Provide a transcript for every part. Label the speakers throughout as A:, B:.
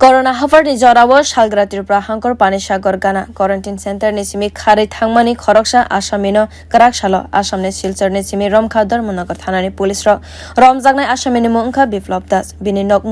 A: Corona habar ni jora salgwra Tripura hangkor panisagar gana quarantine center ni simi kharwi thangmani Khorok assami no kwrak salo assam ni silchar ni simi romkha dharmanagar thana ni police ro romjak ni assami ni mwng Biplab bini nok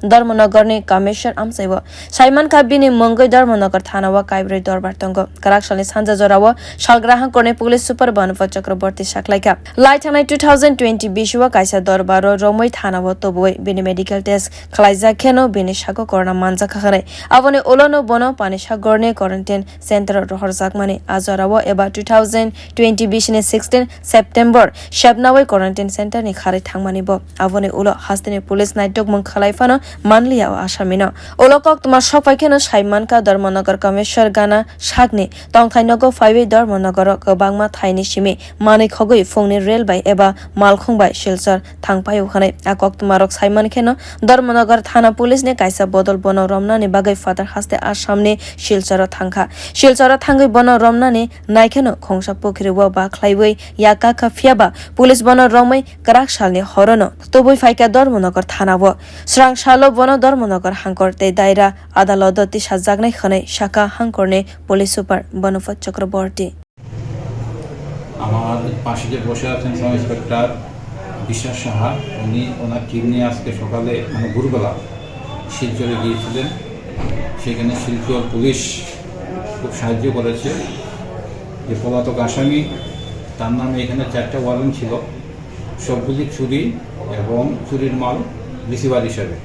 A: dharmanagar ni kameshwar amchai saiman kha bini mwng dharmanagar thana wa kaibri dorbar tongo kwrak sal ni sanja jora salgwra hangkor ni police super banfa chakraborty saklaika lai thangnai 2020 bishwa kaisa dorbar romoi thana wa toboi bini medical test khlaijak kheno bini sago corona manja khakare abone olono bono panisagar ni quarantine center rohorjak mani ajarawo eba 2020 bishine 16 September shabnawai quarantine center ni khari thangmani bo abone ulo hastini police naitok mung khalaifano manliya asamino ulokok tuma sokpaikeno saimanka dharmanagar kameshwar gana sakni tongthainogo 5 dharmanagar kobangma thaini simi mani khogoi phongni railway eba malkhungbai silchar thangpayo khane akok tumarok saiman kheno dharmanagar thana police ne kaisa bodol bono romna ni bagai father haste assamni silchar thangai bono romna ni naikeno khongsa pokriwa ba khlaiwai yaka khafiaba police bono romai kwrak salni horono toboi faika dharmanagar thanawo srang salo bono dharmanagar hangkor te daira adalodoti sajaknai khane shaka hangkorne police super banofat chakraborty
B: আমার পাশে যে বসে আছেন sub inspector বিশ্বাস সাহা উনি ওনার team নিয়ে আজকে সকালে মানে ভোরবেলা শিলচরে গিয়েছিলেন। সেখানে শিলচর পুলিশ খুব সাহায্য করেছে। যে পলাতক আসামি তার নামে এখানে 4টা ওয়ারেন্ট ছিল, সবগুলি চুরি এবং চুরির মাল রিসিভার হিসাবে।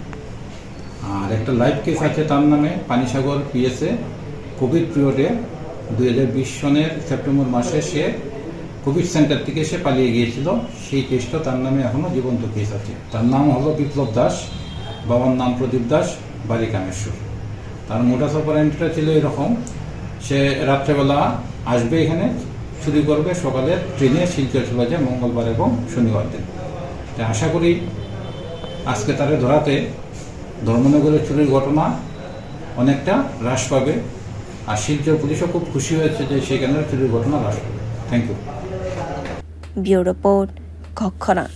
B: আর একটা লাইভ কেস আছে তার নামে পানিসাগর পিএসএ কোভিড পিরিয়ডে 2020 সনের সেপ্টেম্বর মাসে সে কোভিড সেন্টার থেকে সে পালিয়ে গিয়েছিল। সেই কেসটা তার নামে এখনও জীবন্ত কেস আছে। তার নাম হলো বিপ্লব দাস, বাবার নাম প্রদীপ দাস, বাড়ি কামেশ্বর। তার মোটাস অপারেন্টটা ছিল এরকম, সে রাত্রেবেলা আসবে এখানে চুরি করবে, সকালে ট্রেনে শিলচর চলে যায় মঙ্গলবার এবং শনিবার দিন। তাই আশা করি আজকে তারা ধরাতে ধর্মনগরের চুরির ঘটনা অনেকটা হ্রাস পাবে। আর শিলচর পুলিশও খুব খুশি হয়েছে যে সেখানে চুরির ঘটনা হ্রাস পাবে। Thank you.
A: Bureau Report, Khorok।